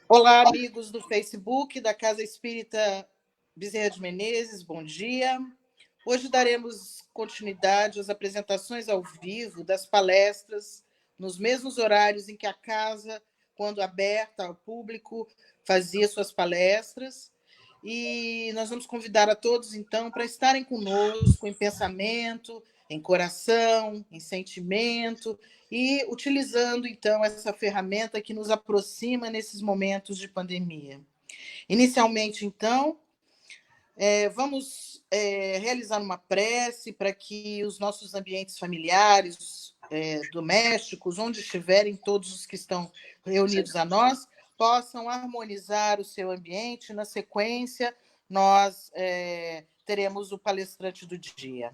Olá, amigos do Facebook da Casa Espírita Bezerra de Menezes, bom dia. Hoje daremos continuidade às apresentações ao vivo das palestras, nos mesmos horários em que a casa, quando aberta ao público, fazia suas palestras. E nós vamos convidar a todos, então, para estarem conosco em pensamento, em coração, em sentimento, e utilizando, então, essa ferramenta que nos aproxima nesses momentos de pandemia. Inicialmente, então, vamos realizar uma prece para que os nossos ambientes familiares, domésticos, onde estiverem todos os que estão reunidos a nós, possam harmonizar o seu ambiente. Na sequência, nós teremos o palestrante do dia.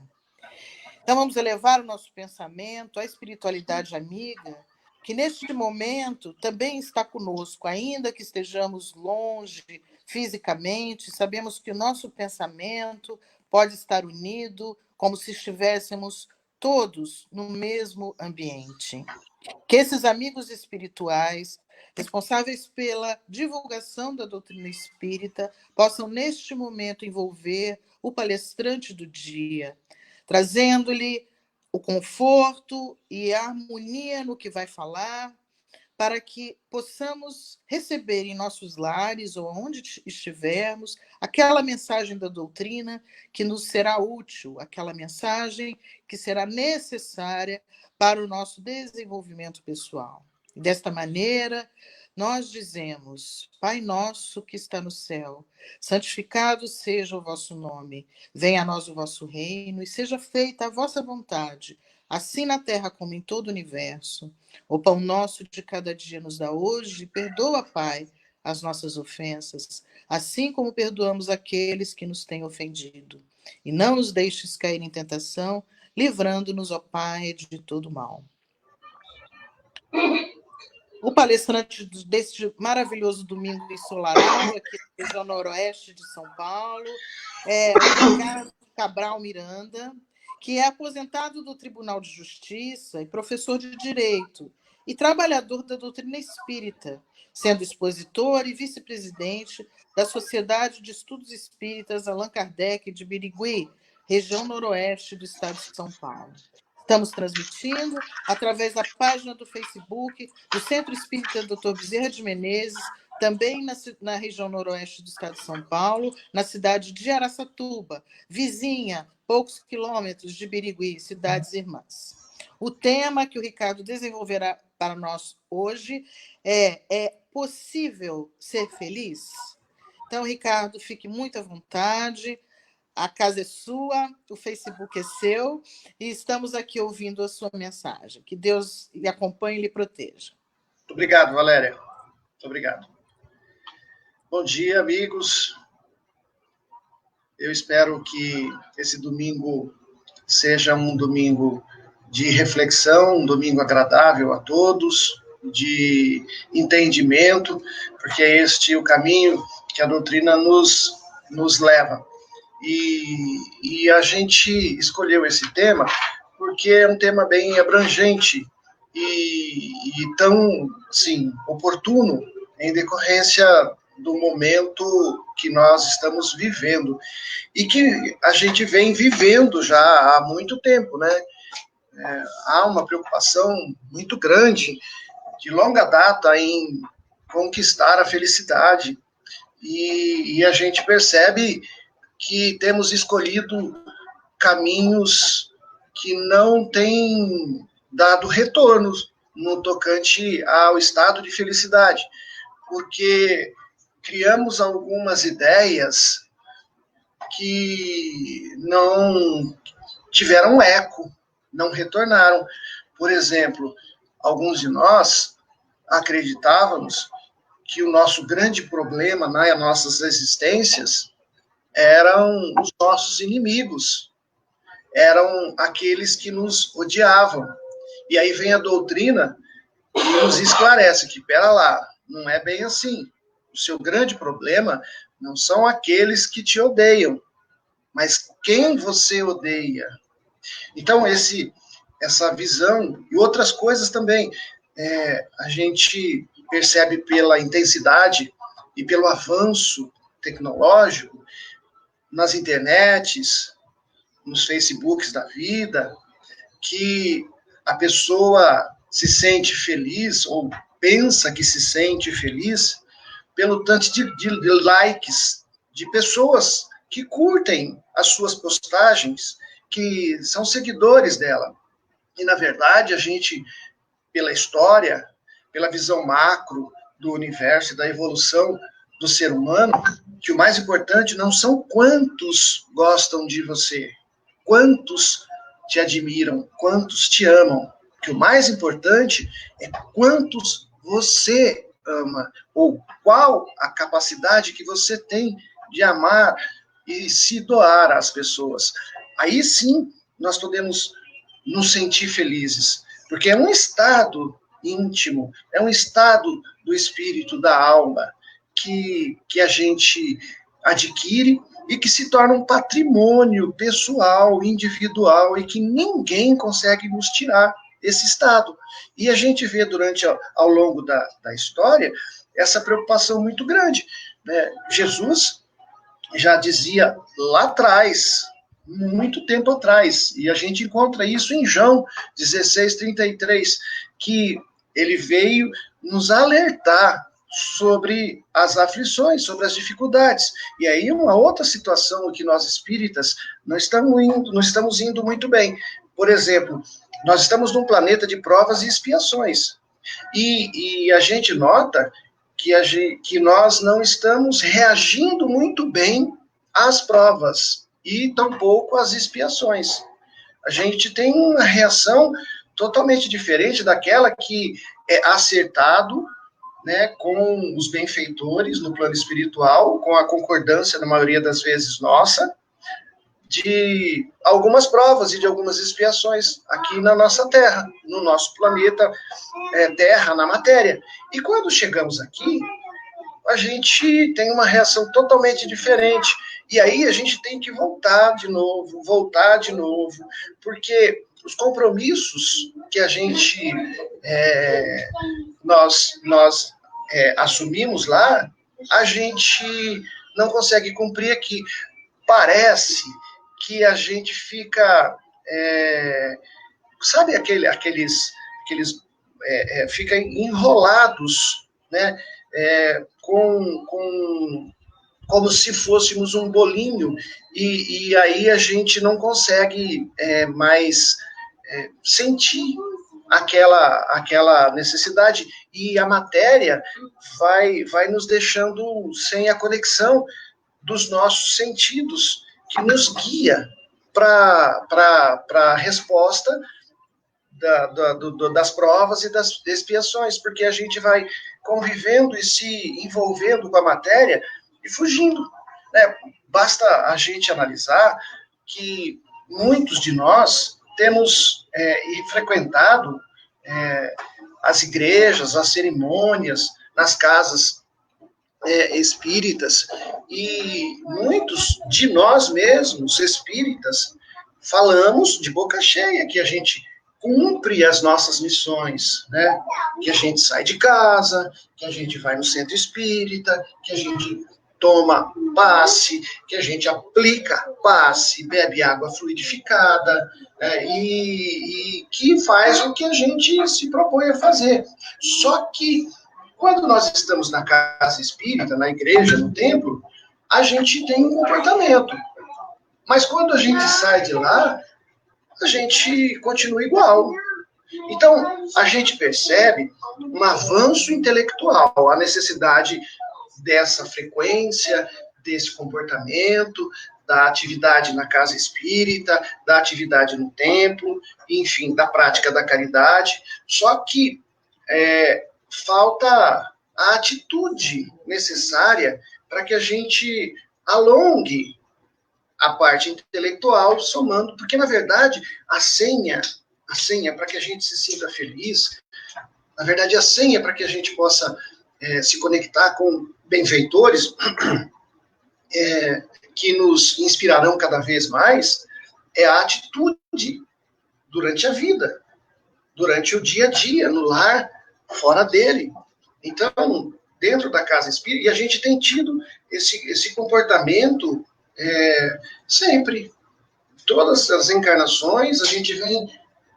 Então, vamos elevar o nosso pensamento à espiritualidade amiga, que neste momento também está conosco, ainda que estejamos longe fisicamente, sabemos que o nosso pensamento pode estar unido, como se estivéssemos todos no mesmo ambiente. Que esses amigos espirituais, responsáveis pela divulgação da doutrina espírita, possam, neste momento, envolver o palestrante do dia, trazendo-lhe o conforto e a harmonia no que vai falar, para que possamos receber em nossos lares ou onde estivermos aquela mensagem da doutrina que nos será útil, aquela mensagem que será necessária para o nosso desenvolvimento pessoal. E desta maneira, nós dizemos: Pai nosso que está no céu, santificado seja o vosso nome, venha a nós o vosso reino e seja feita a vossa vontade, assim na terra como em todo o universo. O pão nosso de cada dia nos dá hoje, perdoa, Pai, as nossas ofensas, assim como perdoamos aqueles que nos têm ofendido. E não nos deixes cair em tentação, livrando-nos, ó Pai, de todo mal. O palestrante deste maravilhoso domingo ensolarado, aqui na região noroeste de São Paulo, é o Ricardo Cabral Miranda, que é aposentado do Tribunal de Justiça e professor de Direito, e trabalhador da doutrina espírita, sendo expositor e vice-presidente da Sociedade de Estudos Espíritas Allan Kardec de Birigui, região noroeste do estado de São Paulo. Estamos transmitindo através da página do Facebook do Centro Espírita Dr. Bezerra de Menezes, também na região noroeste do estado de São Paulo, na cidade de Araçatuba, vizinha, poucos quilômetros de Birigui, cidades irmãs. O tema que o Ricardo desenvolverá para nós hoje é possível ser feliz? Então, Ricardo, fique muito à vontade. A casa é sua, o Facebook é seu, e estamos aqui ouvindo a sua mensagem. Que Deus lhe acompanhe e lhe proteja. Obrigado, Valéria. Muito obrigado. Bom dia, amigos. Eu espero que esse domingo seja um domingo de reflexão, um domingo agradável a todos, de entendimento, porque é este o caminho que a doutrina nos leva. E a gente escolheu esse tema porque é um tema bem abrangente e tão, assim, oportuno em decorrência do momento que nós estamos vivendo e que a gente vem vivendo já há muito tempo, né? Há uma preocupação muito grande, de longa data, em conquistar a felicidade e a gente percebe que temos escolhido caminhos que não têm dado retorno no tocante ao estado de felicidade, porque criamos algumas ideias que não tiveram eco, não retornaram. Por exemplo, alguns de nós acreditávamos que o nosso grande problema nas nossas existências eram os nossos inimigos, eram aqueles que nos odiavam. E aí vem a doutrina e nos esclarece que, pera lá, não é bem assim. O seu grande problema não são aqueles que te odeiam, mas quem você odeia. Então, essa visão e outras coisas também, a gente percebe pela intensidade e pelo avanço tecnológico nas internets, nos Facebooks da vida, que a pessoa se sente feliz ou pensa que se sente feliz pelo tanto de likes de pessoas que curtem as suas postagens, que são seguidores dela. E, na verdade, a gente, pela história, pela visão macro do universo e da evolução do ser humano, que o mais importante não são quantos gostam de você, quantos te admiram, quantos te amam. Que o mais importante é quantos você ama, ou qual a capacidade que você tem de amar e se doar às pessoas. Aí sim nós podemos nos sentir felizes, porque é um estado íntimo, é um estado do espírito, da alma, que a gente adquire e que se torna um patrimônio pessoal, individual, e que ninguém consegue nos tirar esse estado. E a gente vê ao longo da história essa preocupação muito grande, né? Jesus já dizia lá atrás, muito tempo atrás, e a gente encontra isso em João 16:33, que ele veio nos alertar sobre as aflições, sobre as dificuldades. E aí uma outra situação que nós espíritas não estamos indo muito bem. Por exemplo, nós estamos num planeta de provas e expiações. E a gente nota que nós não estamos reagindo muito bem às provas e tampouco às expiações. A gente tem uma reação totalmente diferente daquela que é acertado, né, com os benfeitores no plano espiritual, com a concordância, na maioria das vezes, nossa, de algumas provas e de algumas expiações aqui na nossa Terra, no nosso planeta Terra, na matéria. E quando chegamos aqui, a gente tem uma reação totalmente diferente. E aí a gente tem que voltar de novo, porque os compromissos que a gente nós assumimos lá, a gente não consegue cumprir aqui. Parece que a gente fica, sabe, aqueles fica enrolados, né, como se fôssemos um bolinho, e aí a gente não consegue mais sentir aquela necessidade, e a matéria vai nos deixando sem a conexão dos nossos sentidos, que nos guia para a resposta das provas e das expiações, porque a gente vai convivendo e se envolvendo com a matéria e fugindo, né? Basta a gente analisar que muitos de nós temos frequentado as igrejas, as cerimônias, nas casas espíritas, e muitos de nós mesmos, espíritas, falamos de boca cheia que a gente cumpre as nossas missões, né? Que a gente sai de casa, que a gente vai no centro espírita, que a gente toma passe, que a gente aplica passe, bebe água fluidificada, e que faz o que a gente se propõe a fazer. Só que, quando nós estamos na casa espírita, na igreja, no templo, a gente tem um comportamento. Mas quando a gente sai de lá, a gente continua igual. Então, a gente percebe um avanço intelectual, a necessidade dessa frequência, desse comportamento, da atividade na casa espírita, da atividade no templo, enfim, da prática da caridade. Só que falta a atitude necessária para que a gente alongue a parte intelectual, somando, porque, na verdade, a senha para que a gente se sinta feliz, na verdade, a senha para que a gente possa se conectar com benfeitores que nos inspirarão cada vez mais, é a atitude durante a vida, durante o dia a dia, no lar, fora dele. Então, dentro da casa espírita, e a gente tem tido esse comportamento sempre. Todas as encarnações, a gente vem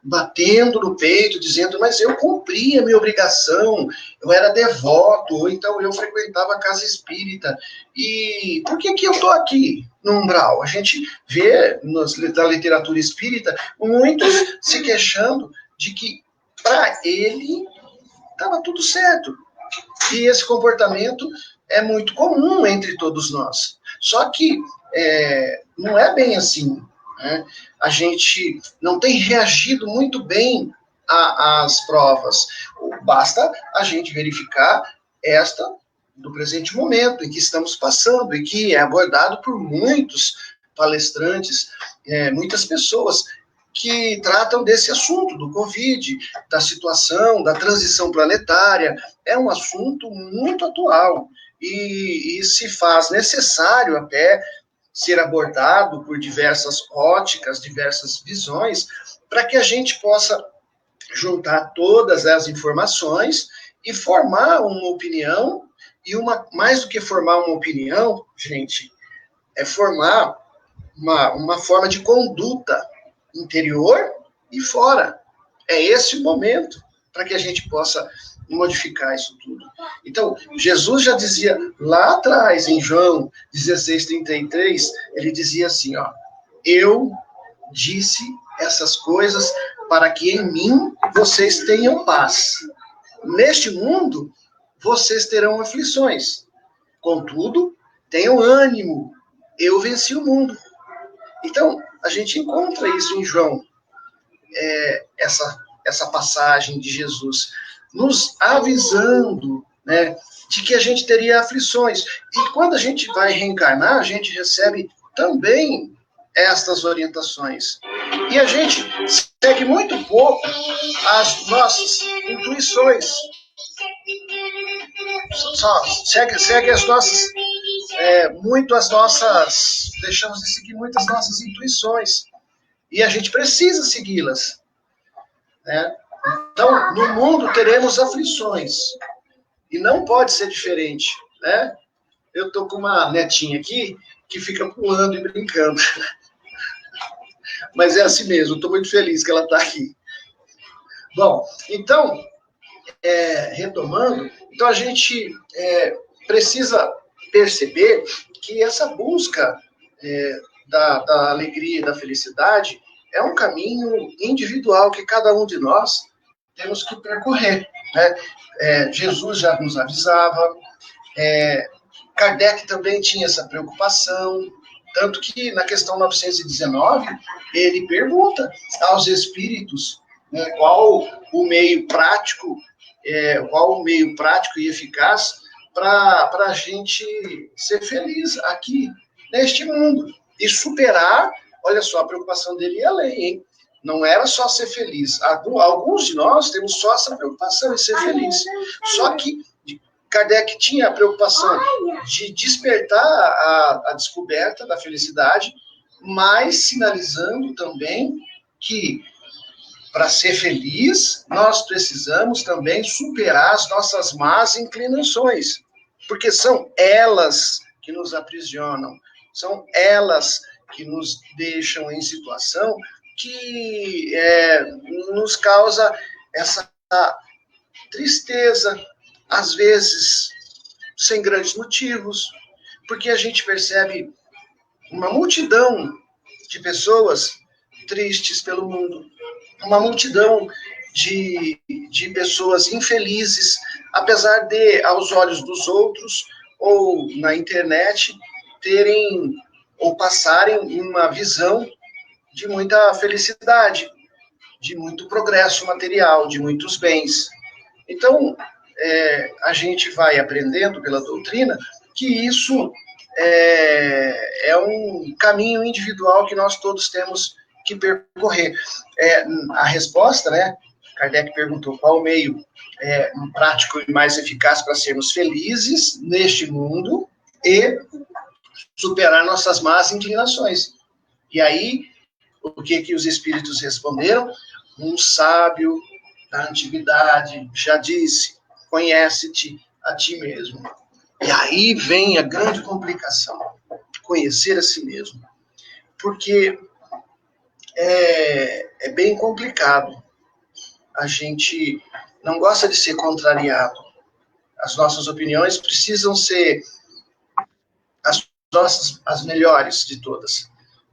batendo no peito, dizendo, mas eu cumpri a minha obrigação, eu era devoto, ou então eu frequentava a casa espírita, e por que eu estou aqui no umbral? A gente vê na literatura espírita muitos se queixando de que para ele estava tudo certo, e esse comportamento é muito comum entre todos nós, só que não é bem assim. A gente não tem reagido muito bem às provas. Basta a gente verificar esta do presente momento em que estamos passando e que é abordado por muitos palestrantes, muitas pessoas que tratam desse assunto, do Covid, da situação, da transição planetária. É um assunto muito atual e se faz necessário até ser abordado por diversas óticas, diversas visões, para que a gente possa juntar todas as informações e formar uma opinião, e mais do que formar uma opinião, gente, é formar uma forma de conduta interior e fora. É esse o momento para que a gente possa modificar isso tudo. Então, Jesus já dizia lá atrás, em João 16:33, ele dizia assim, eu disse essas coisas para que em mim vocês tenham paz. Neste mundo, vocês terão aflições. Contudo, tenham ânimo, eu venci o mundo. Então, a gente encontra isso em João, essa passagem de Jesus, nos avisando, né, de que a gente teria aflições. E quando a gente vai reencarnar, a gente recebe também estas orientações. E a gente segue muito pouco as nossas intuições. Segue as nossas, deixamos de seguir muitas nossas intuições. E a gente precisa segui-las, né? Então, no mundo teremos aflições. E não pode ser diferente, né? Eu estou com uma netinha aqui que fica pulando e brincando. Mas é assim mesmo, estou muito feliz que ela está aqui. Bom, então, retomando, então a gente precisa perceber que essa busca da alegria e da felicidade é um caminho individual que cada um de nós temos que percorrer, né? Jesus já nos avisava, Kardec também tinha essa preocupação, tanto que na questão 919 ele pergunta aos espíritos, né, qual o meio prático e eficaz para a gente ser feliz aqui neste mundo e superar. Olha só, a preocupação dele ia além, hein? Não era só ser feliz. Alguns de nós temos só essa preocupação em ser feliz. Só que Kardec tinha a preocupação de despertar a descoberta da felicidade, mas sinalizando também que, para ser feliz, nós precisamos também superar as nossas más inclinações, porque são elas que nos aprisionam, são elas que nos deixam em situação que nos causa essa tristeza, às vezes sem grandes motivos, porque a gente percebe uma multidão de pessoas tristes pelo mundo, uma multidão de pessoas infelizes, apesar de, aos olhos dos outros, ou na internet, terem ou passarem uma visão de muita felicidade, de muito progresso material, de muitos bens. Então, a gente vai aprendendo pela doutrina que isso é um caminho individual que nós todos temos que percorrer. A resposta, né? Kardec perguntou qual o meio prático e mais eficaz para sermos felizes neste mundo e superar nossas más inclinações. E aí, O que os espíritos responderam? Um sábio da antiguidade já disse: conhece-te a ti mesmo. E aí vem a grande complicação: conhecer a si mesmo. Porque é bem complicado. A gente não gosta de ser contrariado. As nossas opiniões precisam ser as melhores de todas.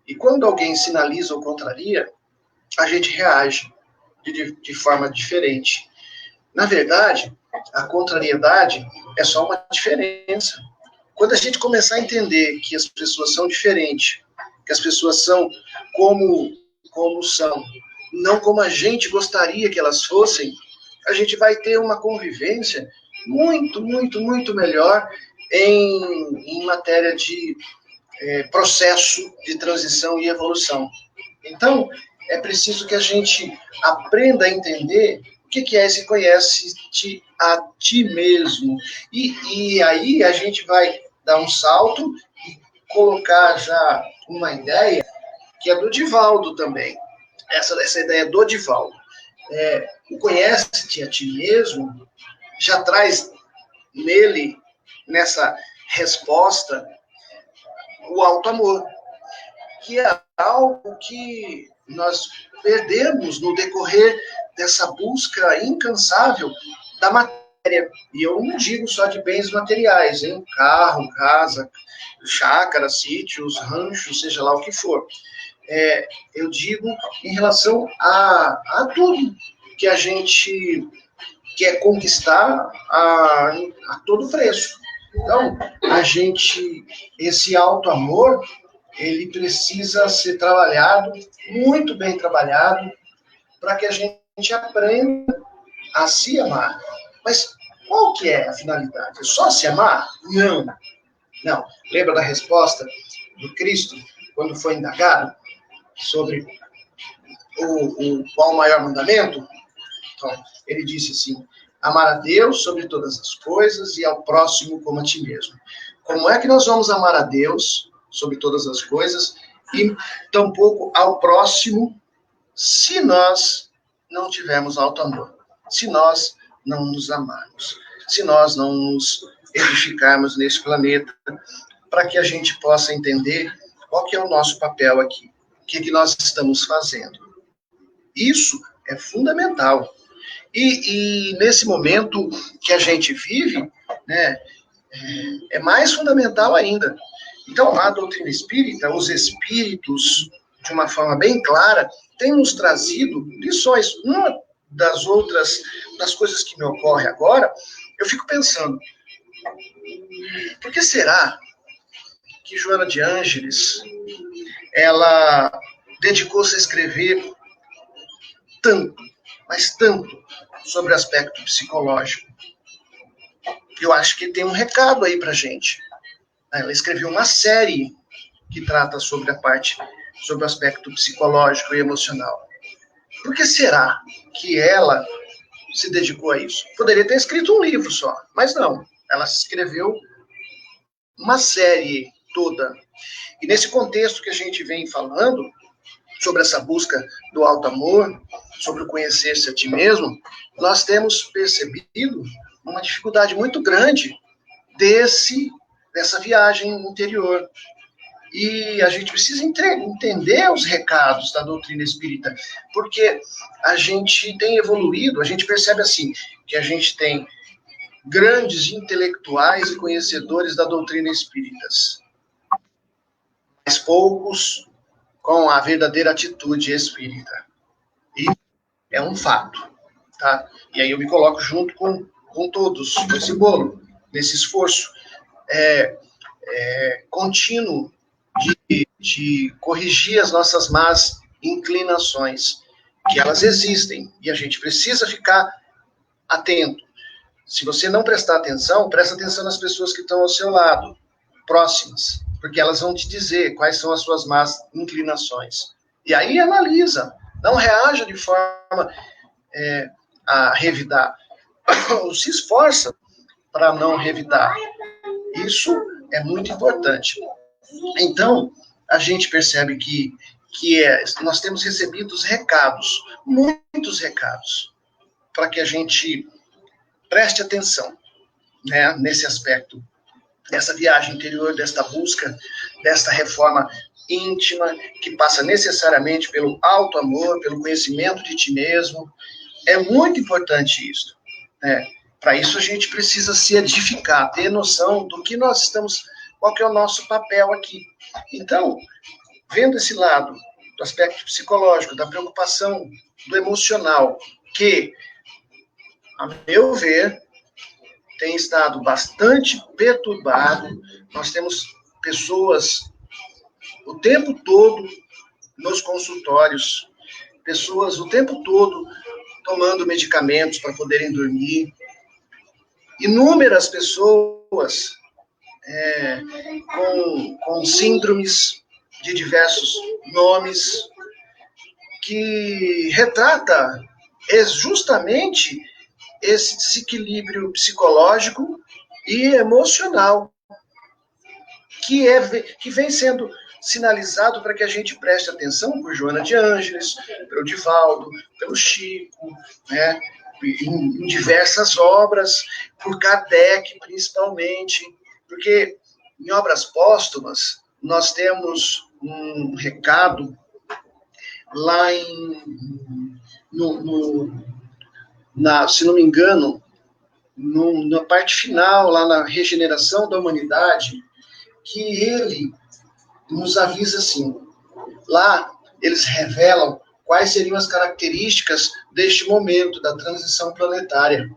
E quando alguém sinaliza ou contraria, a gente reage de forma diferente. Na verdade, a contrariedade é só uma diferença. Quando a gente começar a entender que as pessoas são diferentes, que as pessoas são como são, não como a gente gostaria que elas fossem, a gente vai ter uma convivência muito, muito, muito melhor em matéria de processo de transição e evolução. Então, é preciso que a gente aprenda a entender o que é esse conhece-te a ti mesmo. E aí a gente vai dar um salto e colocar já uma ideia que é do Divaldo também. Essa ideia do Divaldo. O conhece-te a ti mesmo já traz nele, nessa resposta, o alto amor, que é algo que nós perdemos no decorrer dessa busca incansável da matéria. E eu não digo só de bens materiais, hein? Carro, casa, chácara, sítios, ranchos, seja lá o que for. Eu digo em relação a tudo que a gente quer conquistar a todo preço. Então, esse alto amor, ele precisa ser trabalhado, muito bem trabalhado, para que a gente aprenda a se amar. Mas qual que é a finalidade? É só se amar? Não. Não. Lembra da resposta do Cristo, quando foi indagado sobre qual o maior mandamento? Então, ele disse assim: amar a Deus sobre todas as coisas e ao próximo como a ti mesmo. Como é que nós vamos amar a Deus sobre todas as coisas e tampouco ao próximo se nós não tivermos alto amor, se nós não nos amarmos, se nós não nos edificarmos nesse planeta, para que a gente possa entender qual que é o nosso papel aqui, o que nós estamos fazendo. Isso é fundamental. E nesse momento que a gente vive, né, é mais fundamental ainda. Então, a doutrina espírita, os espíritos, de uma forma bem clara, têm nos trazido lições. Uma das coisas que me ocorre agora, eu fico pensando, por que será que Joana de Ângeles, ela dedicou-se a escrever tanto, mas tanto, sobre o aspecto psicológico? Eu acho que tem um recado aí pra gente. Ela escreveu uma série que trata sobre sobre o aspecto psicológico e emocional. Por que será que ela se dedicou a isso? Poderia ter escrito um livro só, mas não. Ela escreveu uma série toda. E nesse contexto que a gente vem falando, sobre essa busca do alto amor, sobre o conhecer-se a ti mesmo, nós temos percebido uma dificuldade muito grande dessa viagem interior. E a gente precisa entender os recados da doutrina espírita, porque a gente tem evoluído, a gente percebe assim, que a gente tem grandes intelectuais e conhecedores da doutrina espírita, mas poucos com a verdadeira atitude espírita. E é um fato, tá? E aí eu me coloco junto com todos, nesse bolo, nesse esforço contínuo de corrigir as nossas más inclinações, que elas existem, e a gente precisa ficar atento. Se você não prestar atenção, presta atenção nas pessoas que estão ao seu lado, próximas, porque elas vão te dizer quais são as suas más inclinações. E aí analisa, não reaja de forma a revidar, ou se esforça para não revidar. Isso é muito importante. Então, a gente percebe que que nós temos recebido recados, muitos recados, para que a gente preste atenção, né, nesse aspecto, dessa viagem interior, desta busca, desta reforma íntima, que passa necessariamente pelo alto amor, pelo conhecimento de ti mesmo. É muito importante isso, né? Para isso a gente precisa se edificar, ter noção do que nós estamos, qual que é o nosso papel aqui. Então, vendo esse lado, do aspecto psicológico, da preocupação, do emocional, que, a meu ver, tem estado bastante perturbado. Nós temos pessoas o tempo todo nos consultórios, pessoas o tempo todo tomando medicamentos para poderem dormir, inúmeras pessoas com síndromes de diversos nomes, que retrata justamente esse desequilíbrio psicológico e emocional que vem sendo sinalizado para que a gente preste atenção por Joana de Ângeles, pelo Divaldo, pelo Chico, né, em diversas obras, por Kardec principalmente, porque em obras póstumas nós temos um recado lá se não me engano, na parte final, lá na regeneração da humanidade, que ele nos avisa assim, lá eles revelam quais seriam as características deste momento da transição planetária.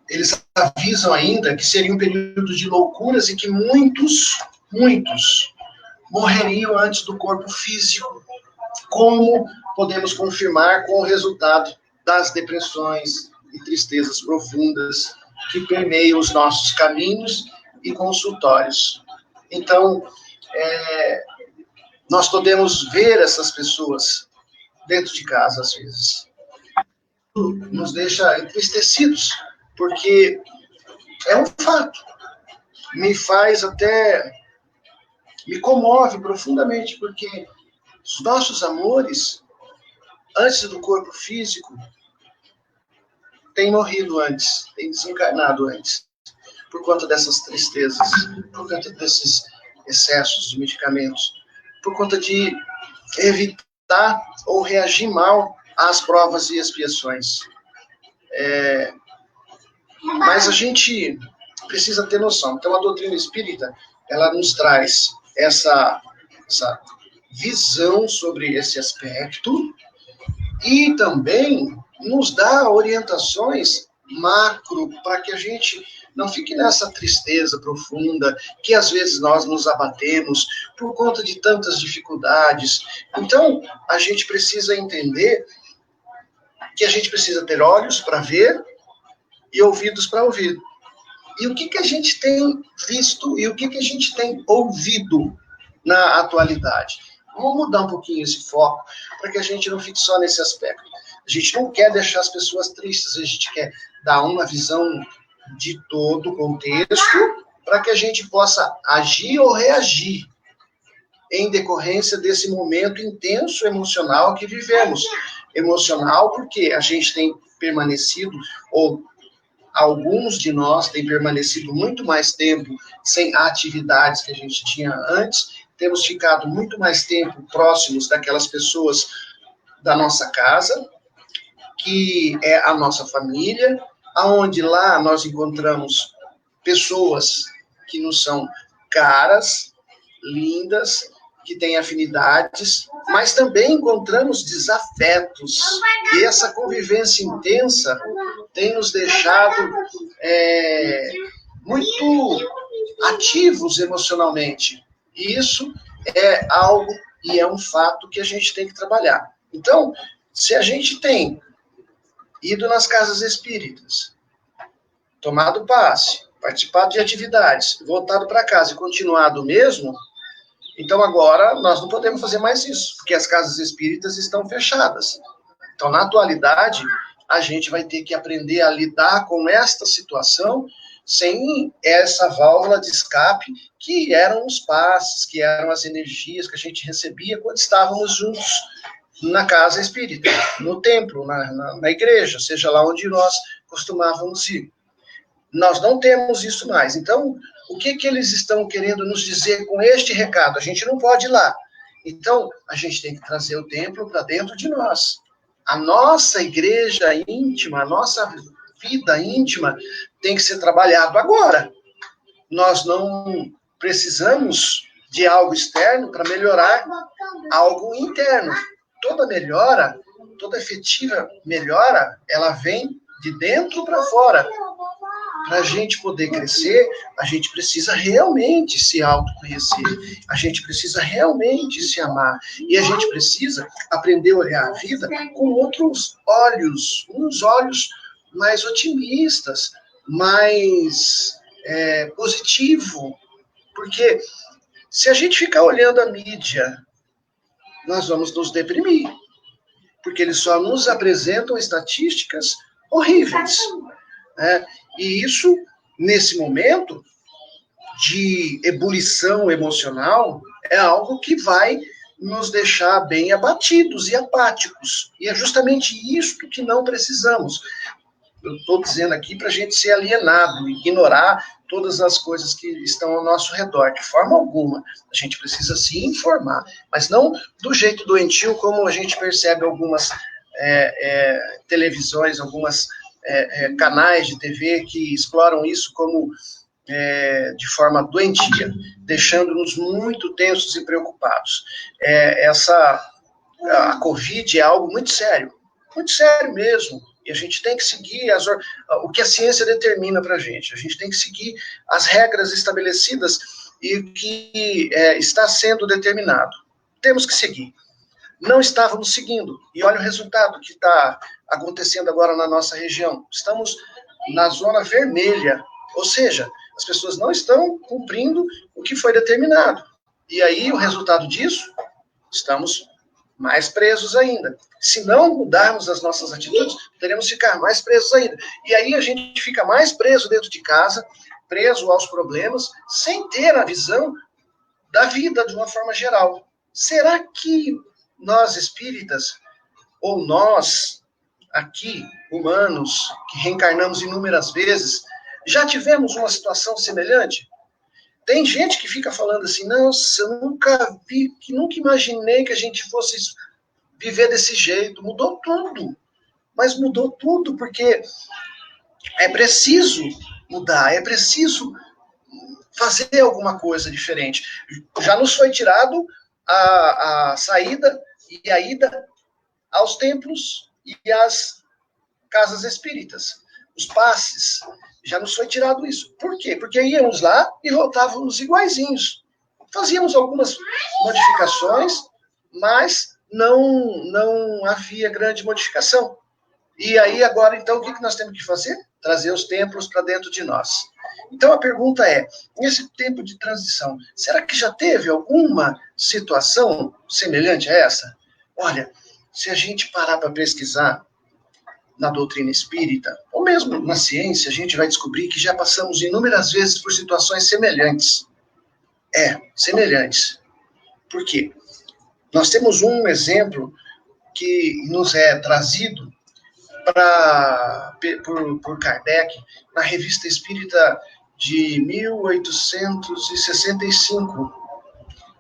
Eles avisam ainda que seria um período de loucuras e que muitos morreriam antes do corpo físico, como podemos confirmar com o resultado das depressões e tristezas profundas que permeiam os nossos caminhos e consultórios. Então, nós podemos ver essas pessoas dentro de casa, às vezes. Nos deixa entristecidos, porque é um fato. Me comove profundamente, porque os nossos amores, antes do corpo físico, têm morrido antes, têm desencarnado antes, por conta dessas tristezas, por conta desses excessos de medicamentos, por conta de evitar ou reagir mal às provas e expiações. Mas a gente precisa ter noção. Então, a doutrina espírita, ela nos traz essa visão sobre esse aspecto e também nos dá orientações macro para que a gente não fique nessa tristeza profunda que às vezes nós nos abatemos por conta de tantas dificuldades. Então, a gente precisa entender que a gente precisa ter olhos para ver e ouvidos para ouvir. E o que a gente tem visto e o que a gente tem ouvido na atualidade? Vamos mudar um pouquinho esse foco para que a gente não fique só nesse aspecto. A gente não quer deixar as pessoas tristes, a gente quer dar uma visão de todo o contexto para que a gente possa agir ou reagir em decorrência desse momento intenso emocional que vivemos. Emocional porque a gente tem permanecido, ou alguns de nós têm permanecido muito mais tempo sem atividades que a gente tinha antes, temos ficado muito mais tempo próximos daquelas pessoas da nossa casa, que é a nossa família, aonde lá nós encontramos pessoas que nos são caras, lindas, que têm afinidades, mas também encontramos desafetos. E essa convivência intensa tem nos deixado muito ativos emocionalmente. E isso é algo e é um fato que a gente tem que trabalhar. Então, se a gente tem ido nas casas espíritas, tomado passe, participado de atividades, voltado para casa e continuado mesmo, então agora nós não podemos fazer mais isso, porque as casas espíritas estão fechadas. Então, na atualidade, a gente vai ter que aprender a lidar com esta situação sem essa válvula de escape, que eram os passes, que eram as energias que a gente recebia quando estávamos juntos na casa espírita, no templo, na igreja, seja lá onde nós costumávamos ir. Nós não temos isso mais. Então, o que eles estão querendo nos dizer com este recado? A gente não pode ir lá. Então, a gente tem que trazer o templo para dentro de nós. A nossa igreja íntima, a nossa vida íntima tem que ser trabalhado agora. Nós não precisamos de algo externo para melhorar algo interno. Toda melhora, toda efetiva melhora, ela vem de dentro para fora. Para a gente poder crescer, a gente precisa realmente se autoconhecer. A gente precisa realmente se amar. E a gente precisa aprender a olhar a vida com outros olhos, uns olhos mais otimistas, mais positivo. Porque se a gente ficar olhando a mídia, nós vamos nos deprimir. Porque eles só nos apresentam estatísticas horríveis. Né? E isso, nesse momento de ebulição emocional, é algo que vai nos deixar bem abatidos e apáticos. E é justamente isto que não precisamos. Eu estou dizendo aqui para a gente ser alienado, ignorar todas as coisas que estão ao nosso redor, de forma alguma. A gente precisa se informar, mas não do jeito doentio como a gente percebe algumas televisões, algumas canais de TV que exploram isso como de forma doentia, deixando-nos muito tensos e preocupados. A Covid é algo muito sério mesmo, e a gente tem que seguir o que a ciência determina para a gente tem que seguir as regras estabelecidas e o que está sendo determinado. Temos que seguir. Não estávamos seguindo, e olha o resultado que está acontecendo agora na nossa região. Estamos na zona vermelha, ou seja, as pessoas não estão cumprindo o que foi determinado. E aí, o resultado disso, estamos mais presos ainda. Se não mudarmos as nossas atitudes, teremos que ficar mais presos ainda. E aí a gente fica mais preso dentro de casa, preso aos problemas, sem ter a visão da vida de uma forma geral. Será que nós espíritas, ou nós aqui, humanos, que reencarnamos inúmeras vezes, já tivemos uma situação semelhante? Tem gente que fica falando assim, nossa, eu nunca vi, que nunca imaginei que a gente fosse viver desse jeito. Mudou tudo. Mas mudou tudo porque é preciso mudar, é preciso fazer alguma coisa diferente. Já nos foi tirado a saída e a ida aos templos e às casas espíritas. Os passes, já nos foi tirado isso. Por quê? Porque íamos lá e voltávamos iguaizinhos. Fazíamos algumas modificações, mas não havia grande modificação. E aí, agora, então, o que nós temos que fazer? Trazer os templos para dentro de nós. Então, a pergunta é, nesse tempo de transição, será que já teve alguma situação semelhante a essa? Olha, se a gente parar para pesquisar na doutrina espírita, ou mesmo na ciência, a gente vai descobrir que já passamos inúmeras vezes por situações semelhantes. Semelhantes. Por quê? Nós temos um exemplo que nos é trazido por Kardec na Revista Espírita de 1865.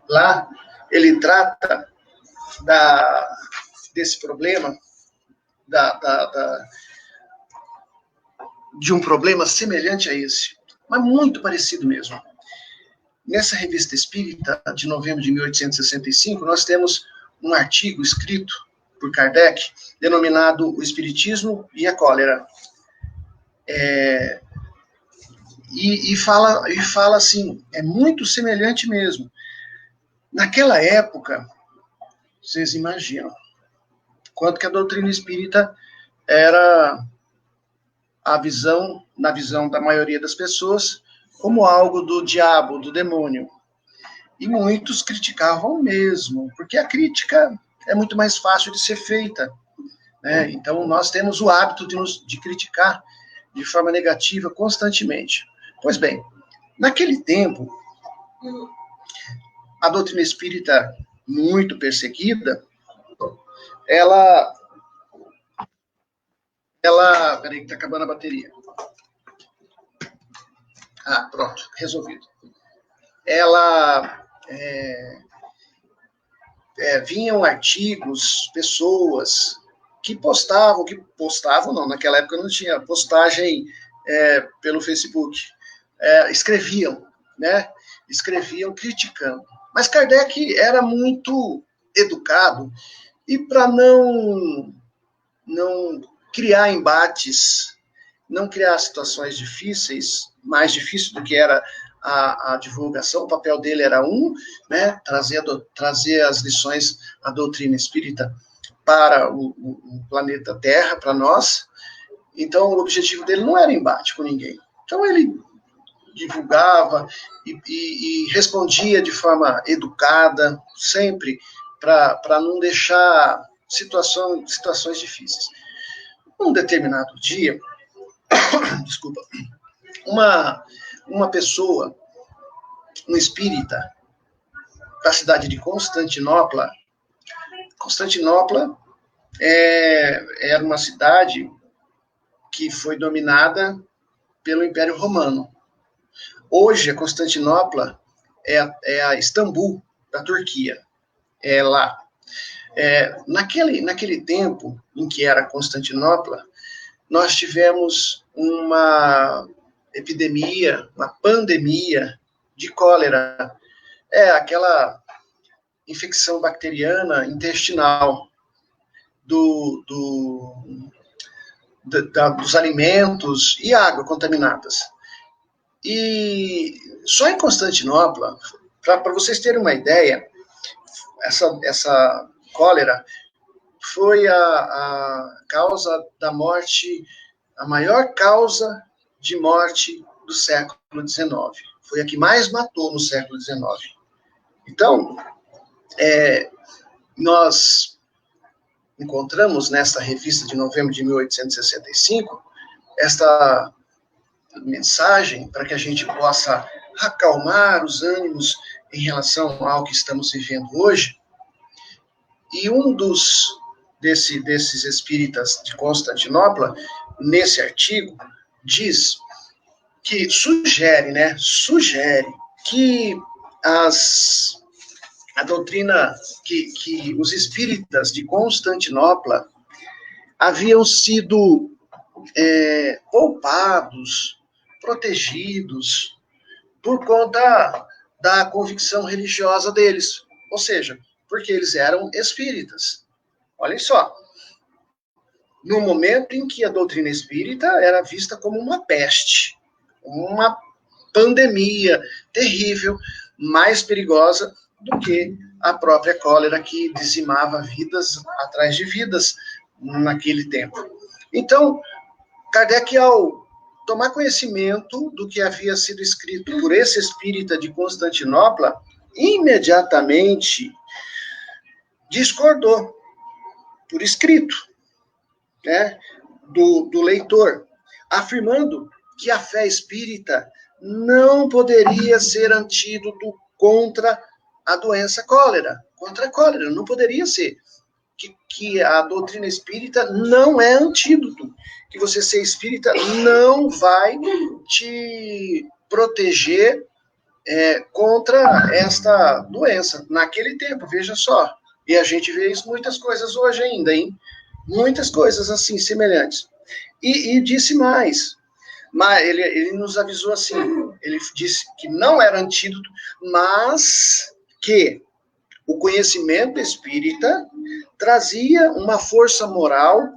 Lá ele trata desse problema, de um problema semelhante a esse, mas muito parecido mesmo. Nessa Revista Espírita, de novembro de 1865, nós temos um artigo escrito por Kardec, denominado O Espiritismo e a Cólera. E fala assim, é muito semelhante mesmo. Naquela época, vocês imaginam, quanto que a doutrina espírita era na visão da maioria das pessoas, como algo do diabo, do demônio. E muitos criticavam mesmo, porque a crítica é muito mais fácil de ser feita. Né? Então, nós temos o hábito de criticar de forma negativa constantemente. Pois bem, naquele tempo, a doutrina espírita, muito perseguida, ela... Peraí que está acabando a bateria. Ah, pronto, resolvido. Ela... vinham artigos, pessoas que postavam não, naquela época não tinha postagem pelo Facebook, escreviam, né? Escreviam criticando. Mas Kardec era muito educado e para não criar embates, não criar situações difíceis, mais difícil do que era a divulgação, o papel dele era né, trazer as lições, a doutrina espírita para o planeta Terra, para nós. Então, o objetivo dele não era embate com ninguém. Então, ele divulgava e respondia de forma educada, sempre, para não deixar situações difíceis. Um determinado dia, desculpa, uma pessoa, um espírita, da cidade de Constantinopla. Constantinopla era uma cidade que foi dominada pelo Império Romano. Hoje, a Constantinopla é a Istambul, da Turquia. É lá. Naquele tempo em que era Constantinopla, nós tivemos uma epidemia, uma pandemia de cólera. Aquela infecção bacteriana intestinal dos alimentos e água contaminadas. E só em Constantinopla, para vocês terem uma ideia, essa cólera foi a causa da morte, a maior causa de morte do século XIX. Foi a que mais matou no século XIX. Então, nós encontramos nesta revista de novembro de 1865 esta mensagem para que a gente possa acalmar os ânimos em relação ao que estamos vivendo hoje. E um desses espíritas de Constantinopla, nesse artigo, diz que sugere que a doutrina, que os espíritas de Constantinopla haviam sido poupados, protegidos, por conta da convicção religiosa deles. Ou seja, porque eles eram espíritas. Olhem só. No momento em que a doutrina espírita era vista como uma peste, uma pandemia terrível, mais perigosa do que a própria cólera que dizimava vidas atrás de vidas naquele tempo. Então, Kardec, ao tomar conhecimento do que havia sido escrito por esse espírita de Constantinopla, imediatamente discordou, por escrito, né, do leitor, afirmando que a fé espírita não poderia ser antídoto contra a doença cólera, não poderia ser. Que a doutrina espírita não é antídoto, que você ser espírita não vai te proteger contra esta doença. Naquele tempo, veja só. E a gente vê isso muitas coisas hoje ainda, hein? Muitas coisas assim, semelhantes. E disse mais. Mas ele nos avisou assim, ele disse que não era antídoto, mas que o conhecimento espírita trazia uma força moral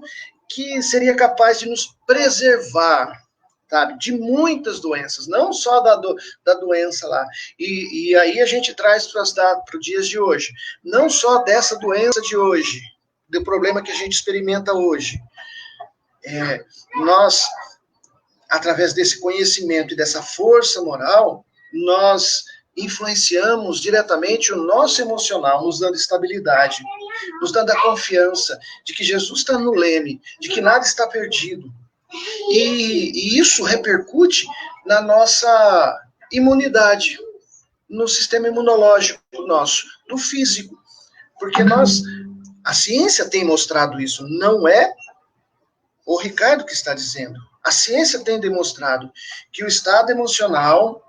que seria capaz de nos preservar, sabe, de muitas doenças, não só da doença lá. E aí a gente traz para os dias de hoje, não só dessa doença de hoje, do problema que a gente experimenta hoje. Nós, através desse conhecimento e dessa força moral, nós influenciamos diretamente o nosso emocional, nos dando estabilidade, nos dando a confiança de que Jesus está no leme, de que nada está perdido, E isso repercute na nossa imunidade, no sistema imunológico nosso, do físico. Porque a ciência tem mostrado isso, não é o Ricardo que está dizendo. A ciência tem demonstrado que o estado emocional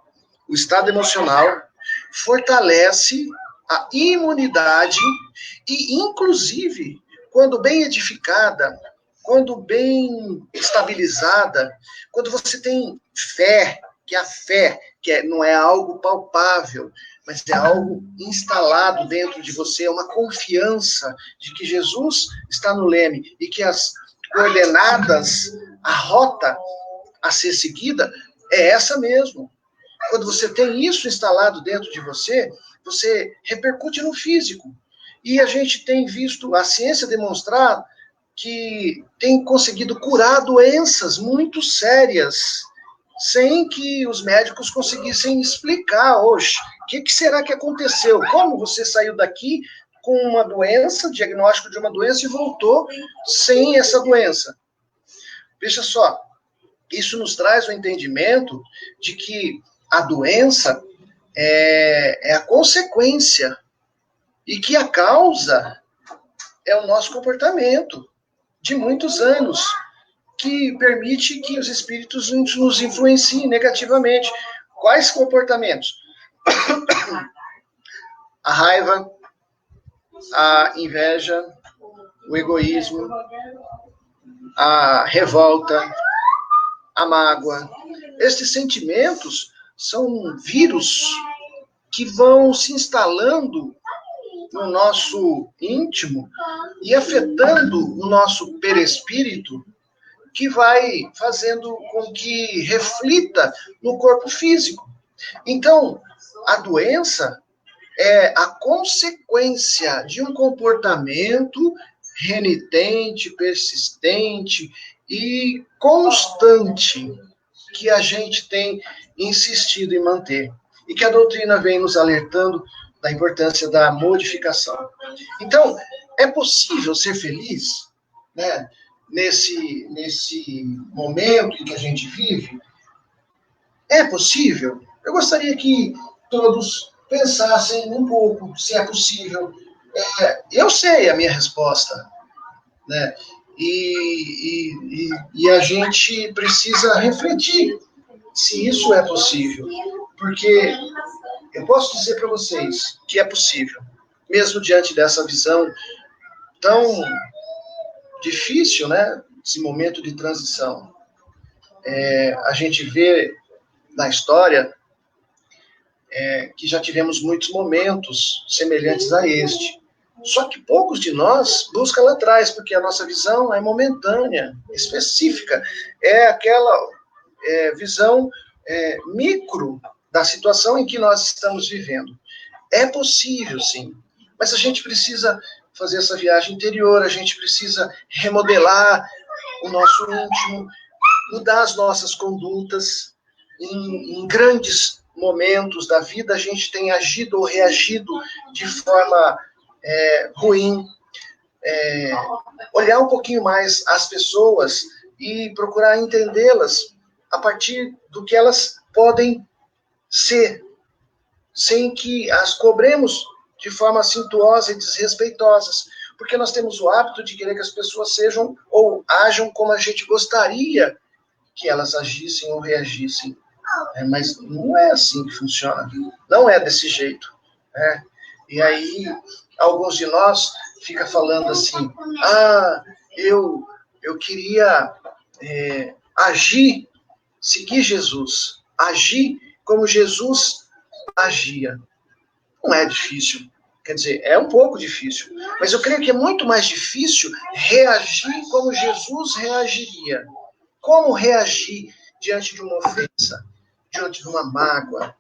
fortalece a imunidade e, inclusive, quando bem edificada, quando bem estabilizada, quando você tem fé, que não é algo palpável, mas é algo instalado dentro de você, é uma confiança de que Jesus está no leme e que as coordenadas, a rota a ser seguida é essa mesmo. Quando você tem isso instalado dentro de você, você repercute no físico. E a gente tem visto a ciência demonstrar que tem conseguido curar doenças muito sérias, sem que os médicos conseguissem explicar hoje. O que será que aconteceu? Como você saiu daqui com uma doença, diagnóstico de uma doença, e voltou sem essa doença? Veja só, isso nos traz o entendimento de que a doença é a consequência e que a causa é o nosso comportamento de muitos anos, que permite que os espíritos nos influenciem negativamente. Quais comportamentos? A raiva, a inveja, o egoísmo, a revolta, a mágoa. Estes sentimentos são vírus que vão se instalando no nosso íntimo e afetando o nosso perispírito, que vai fazendo com que reflita no corpo físico. Então, a doença é a consequência de um comportamento renitente, persistente e constante que a gente tem insistido em manter e que a doutrina vem nos alertando da importância da modificação. Então, é possível ser feliz, né, nesse momento em que a gente vive? É possível? Eu gostaria que todos pensassem um pouco se é possível. Eu sei a minha resposta, né? E a gente precisa refletir se isso é possível. Porque eu posso dizer para vocês que é possível, mesmo diante dessa visão tão difícil, né? Esse momento de transição. A gente vê na história que já tivemos muitos momentos semelhantes a este. Só que poucos de nós buscam lá atrás, porque a nossa visão é momentânea, específica. É aquela visão micro da situação em que nós estamos vivendo. É possível, sim, mas a gente precisa fazer essa viagem interior, a gente precisa remodelar o nosso íntimo, mudar as nossas condutas. Em grandes momentos da vida, a gente tem agido ou reagido de forma ruim. Olhar um pouquinho mais as pessoas e procurar entendê-las a partir do que elas podem ser, sem que as cobremos de forma assintosa e desrespeitosas, porque nós temos o hábito de querer que as pessoas sejam ou ajam como a gente gostaria que elas agissem ou reagissem. Mas não é assim que funciona. Não é desse jeito. E aí, alguns de nós ficam falando assim, eu queria agir, seguir Jesus, agir como Jesus agia. Não é difícil. Quer dizer, é um pouco difícil. Mas eu creio que é muito mais difícil reagir como Jesus reagiria. Como reagir diante de uma ofensa, diante de uma mágoa?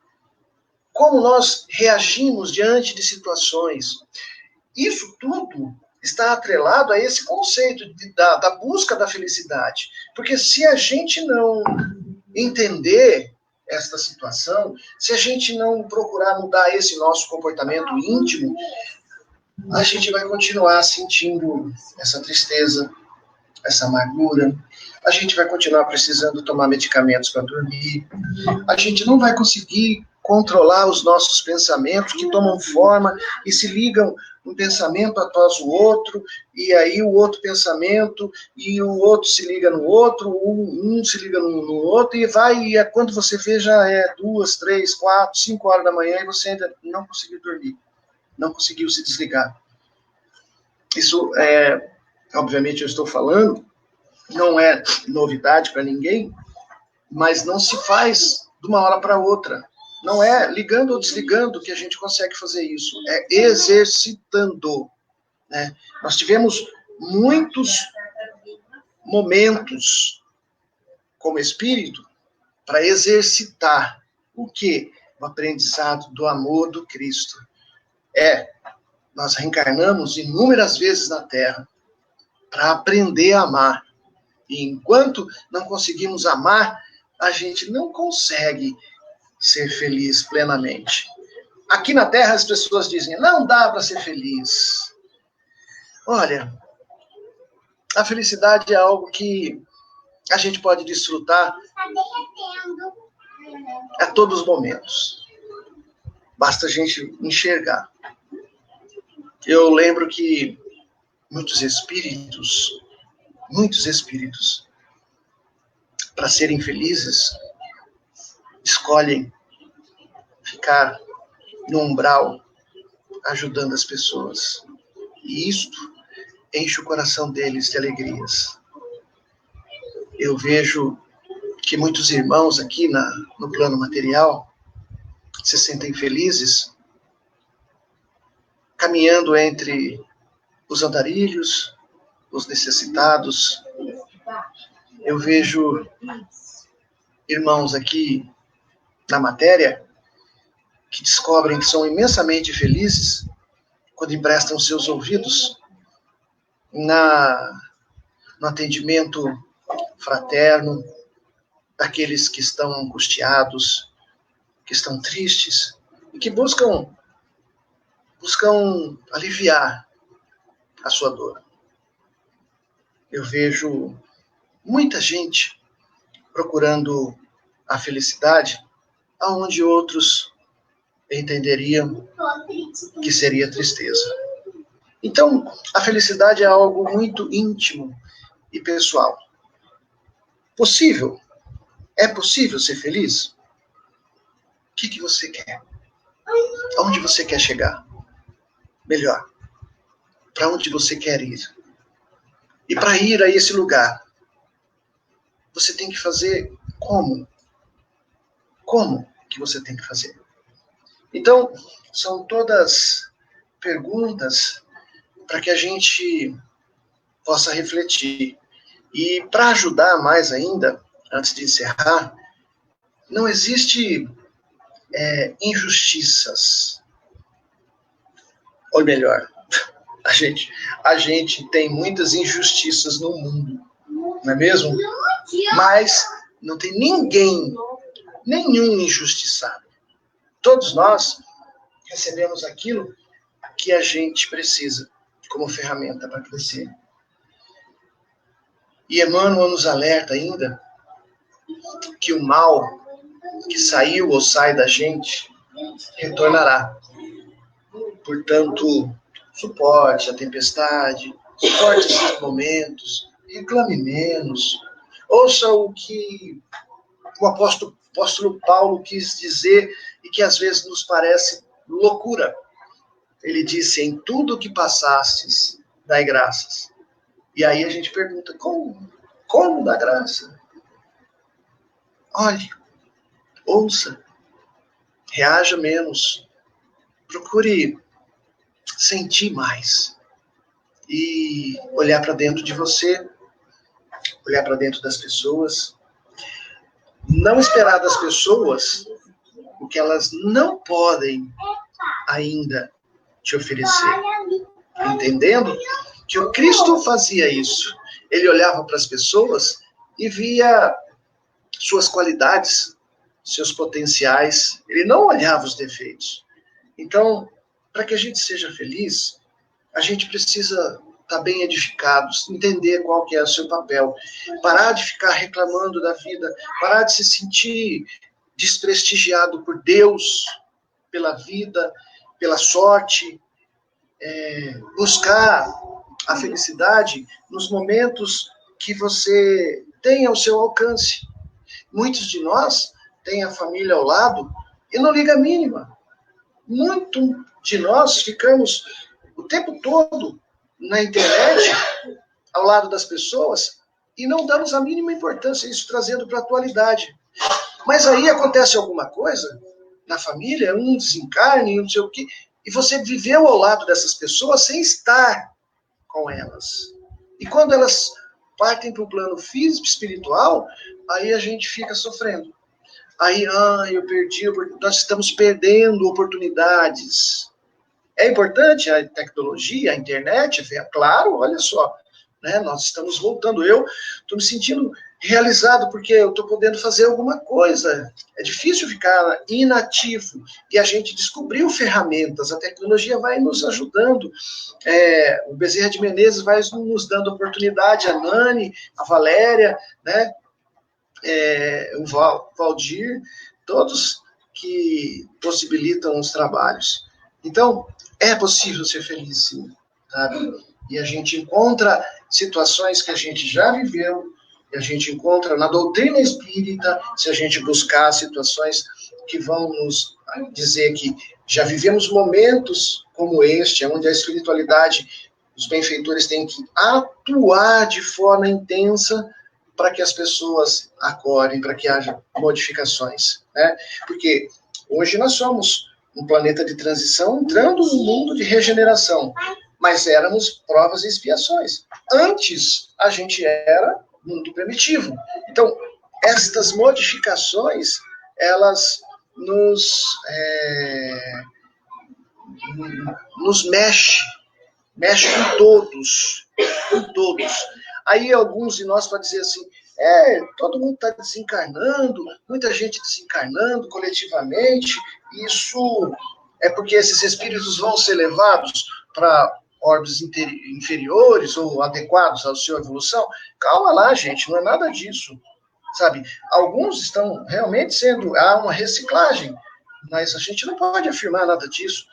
Como nós reagimos diante de situações? Isso tudo está atrelado a esse conceito da busca da felicidade. Porque se a gente não entender esta situação, se a gente não procurar mudar esse nosso comportamento íntimo, a gente vai continuar sentindo essa tristeza, essa amargura. A gente vai continuar precisando tomar medicamentos para dormir. A gente não vai conseguir controlar os nossos pensamentos que tomam forma e se ligam um pensamento após o outro, e aí o outro pensamento, e o outro se liga no outro, um se liga no outro, e vai, e é quando você vê já é 2, 3, 4, 5 horas da manhã e você ainda não conseguiu dormir, não conseguiu se desligar. Isso obviamente eu estou falando, não é novidade para ninguém, mas não se faz de uma hora para outra. Não é ligando ou desligando que a gente consegue fazer isso, é exercitando. Né? Nós tivemos muitos momentos como espírito para exercitar o quê? O aprendizado do amor do Cristo. Nós reencarnamos inúmeras vezes na Terra para aprender a amar. E enquanto não conseguimos amar, a gente não consegue ser feliz plenamente. Aqui na Terra as pessoas dizem, não dá para ser feliz. Olha, a felicidade é algo que a gente pode desfrutar a todos os momentos. Basta a gente enxergar. Eu lembro que muitos espíritos, para serem felizes, escolhem ficar no umbral, ajudando as pessoas. E isto enche o coração deles de alegrias. Eu vejo que muitos irmãos aqui no plano material se sentem felizes caminhando entre os andarilhos, os necessitados. Eu vejo irmãos aqui na matéria que descobrem que são imensamente felizes quando emprestam seus ouvidos no atendimento fraterno daqueles que estão angustiados, que estão tristes e que buscam aliviar a sua dor. Eu vejo muita gente procurando a felicidade aonde outros entenderiam que seria tristeza. Então, a felicidade é algo muito íntimo e pessoal. Possível? É possível ser feliz? O que você quer? Aonde você quer chegar? Melhor, para onde você quer ir? E para ir a esse lugar, você tem que fazer como? Como que você tem que fazer? Então, são todas perguntas para que a gente possa refletir. E para ajudar mais ainda, antes de encerrar, não existe injustiças. Ou melhor, a gente tem muitas injustiças no mundo, não é mesmo? Mas não tem nenhum injustiçado. Todos nós recebemos aquilo que a gente precisa como ferramenta para crescer. E Emmanuel nos alerta ainda que o mal que saiu ou sai da gente retornará. Portanto, suporte a tempestade, suporte esses momentos, reclame menos, ouça o que o apóstolo Paulo quis dizer e que às vezes nos parece loucura. Ele disse, em tudo que passastes, dai graças. E aí a gente pergunta, como dar graça? Olhe, ouça, reaja menos, procure sentir mais e olhar para dentro de você, olhar para dentro das pessoas, não esperar das pessoas o que elas não podem ainda te oferecer, entendendo que o Cristo fazia isso. Ele olhava para as pessoas e via suas qualidades, seus potenciais. Ele não olhava os defeitos. Então, para que a gente seja feliz, a gente precisa estar bem edificados, entender qual que é o seu papel, parar de ficar reclamando da vida, parar de se sentir desprestigiado por Deus, pela vida, pela sorte, buscar a felicidade nos momentos que você tem ao seu alcance. Muitos de nós têm a família ao lado e não liga a mínima. Muito de nós ficamos o tempo todo na internet, ao lado das pessoas, e não damos a mínima importância, isso trazendo para a atualidade. Mas aí acontece alguma coisa na família, um desencarne, não sei o quê, e você viveu ao lado dessas pessoas sem estar com elas. E quando elas partem para o plano físico, espiritual, aí a gente fica sofrendo. Aí, eu perdi, nós estamos perdendo oportunidades. É importante a tecnologia, a internet, claro, olha só, né, nós estamos voltando. Eu estou me sentindo realizado porque eu estou podendo fazer alguma coisa. É difícil ficar inativo. E a gente descobriu ferramentas, a tecnologia vai nos ajudando. O Bezerra de Menezes vai nos dando oportunidade, a Nani, a Valéria, né, o Valdir, todos que possibilitam os trabalhos. Então, é possível ser feliz, sim, sabe? E a gente encontra situações que a gente já viveu, e a gente encontra na doutrina espírita, se a gente buscar situações que vão nos dizer que já vivemos momentos como este, onde a espiritualidade, os benfeitores têm que atuar de forma intensa para que as pessoas acordem, para que haja modificações, né? Porque hoje nós somos um planeta de transição entrando no mundo de regeneração, mas éramos provas e expiações. Antes, a gente era mundo primitivo. Então, estas modificações, elas nos mexe com todos. Aí alguns de nós podem dizer assim, todo mundo está desencarnando, muita gente desencarnando coletivamente, isso é porque esses espíritos vão ser levados para orbes inferiores ou adequados à sua evolução? Calma lá, gente, não é nada disso, sabe? Alguns estão realmente há uma reciclagem, mas a gente não pode afirmar nada disso.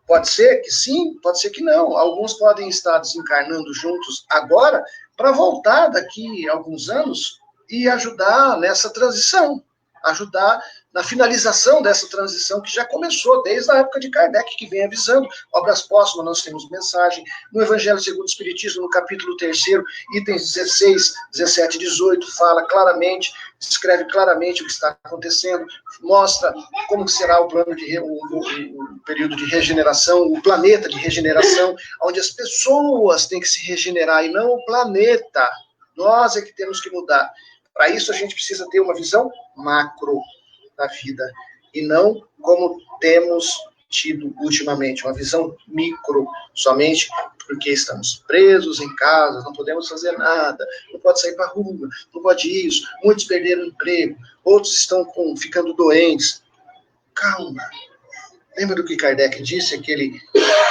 Pode ser que sim, pode ser que não. Alguns podem estar desencarnando juntos agora para voltar daqui a alguns anos e ajudar nessa transição, ajudar na finalização dessa transição que já começou desde a época de Kardec, que vem avisando. Obras póstumas, nós temos mensagem. No Evangelho segundo o Espiritismo, no capítulo 3º, itens 16, 17 e 18, fala claramente, descreve claramente o que está acontecendo, mostra como será o plano o período de regeneração, o planeta de regeneração, onde as pessoas têm que se regenerar e não o planeta. Nós é que temos que mudar. Para isso, a gente precisa ter uma visão macro da vida, e não como temos tido ultimamente, uma visão micro, somente porque estamos presos em casa, não podemos fazer nada, não pode sair para a rua, não pode isso, muitos perderam o emprego, outros estão ficando doentes. Calma. Lembra do que Kardec disse, aquele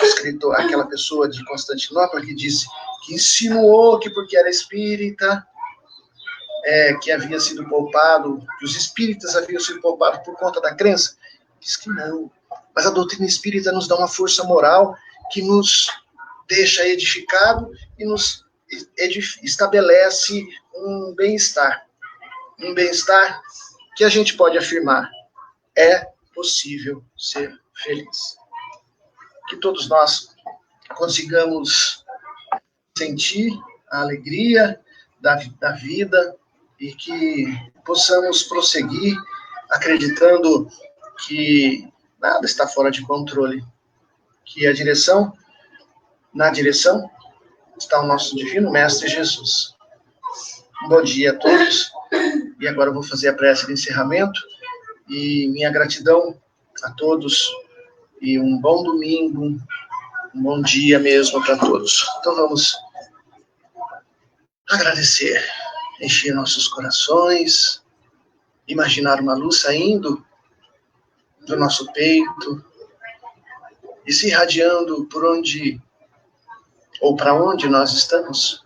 escritor, aquela pessoa de Constantinopla que disse, que insinuou que porque era espírita, que havia sido poupado, que os espíritas haviam sido poupados por conta da crença? Diz que não. Mas a doutrina espírita nos dá uma força moral que nos deixa edificado e nos estabelece um bem-estar. Um bem-estar que a gente pode afirmar, é possível ser feliz. Que todos nós consigamos sentir a alegria da vida e que possamos prosseguir acreditando que nada está fora de controle, que na direção está o nosso divino Mestre Jesus. Um bom dia a todos, e agora eu vou fazer a prece de encerramento, e minha gratidão a todos, e um bom domingo, um bom dia mesmo para todos. Então vamos agradecer, encher nossos corações, imaginar uma luz saindo do nosso peito e se irradiando por onde ou para onde nós estamos,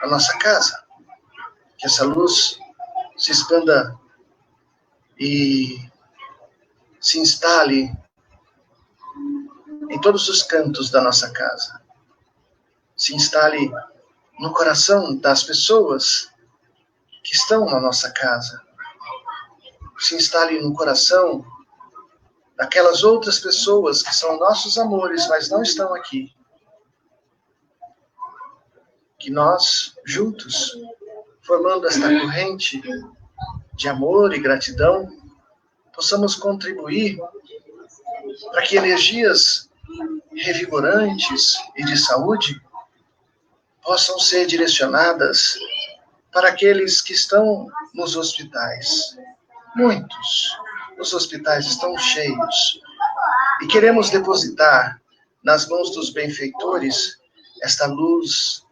a nossa casa. Que essa luz se expanda e se instale em todos os cantos da nossa casa. Se instale no coração das pessoas que estão na nossa casa. Se instale no coração daquelas outras pessoas que são nossos amores, mas não estão aqui. Que nós, juntos, formando esta corrente de amor e gratidão, possamos contribuir para que energias revigorantes e de saúde possam ser direcionadas para aqueles que estão nos hospitais. Muitos. Os hospitais estão cheios. E queremos depositar nas mãos dos benfeitores esta luz,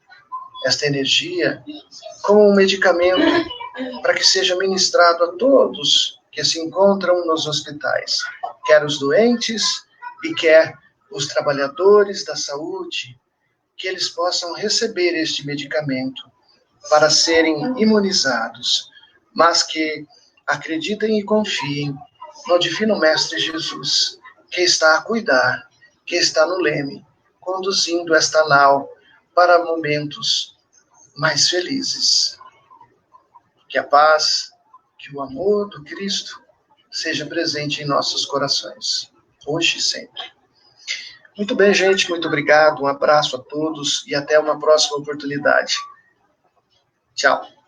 esta energia, como um medicamento para que seja ministrado a todos que se encontram nos hospitais, quer os doentes e quer os trabalhadores da saúde, que eles possam receber este medicamento para serem imunizados, mas que acreditem e confiem no Divino Mestre Jesus, que está a cuidar, que está no leme, conduzindo esta nau para momentos mais felizes. Que a paz, que o amor do Cristo seja presente em nossos corações, hoje e sempre. Muito bem, gente, muito obrigado, um abraço a todos e até uma próxima oportunidade. Tchau.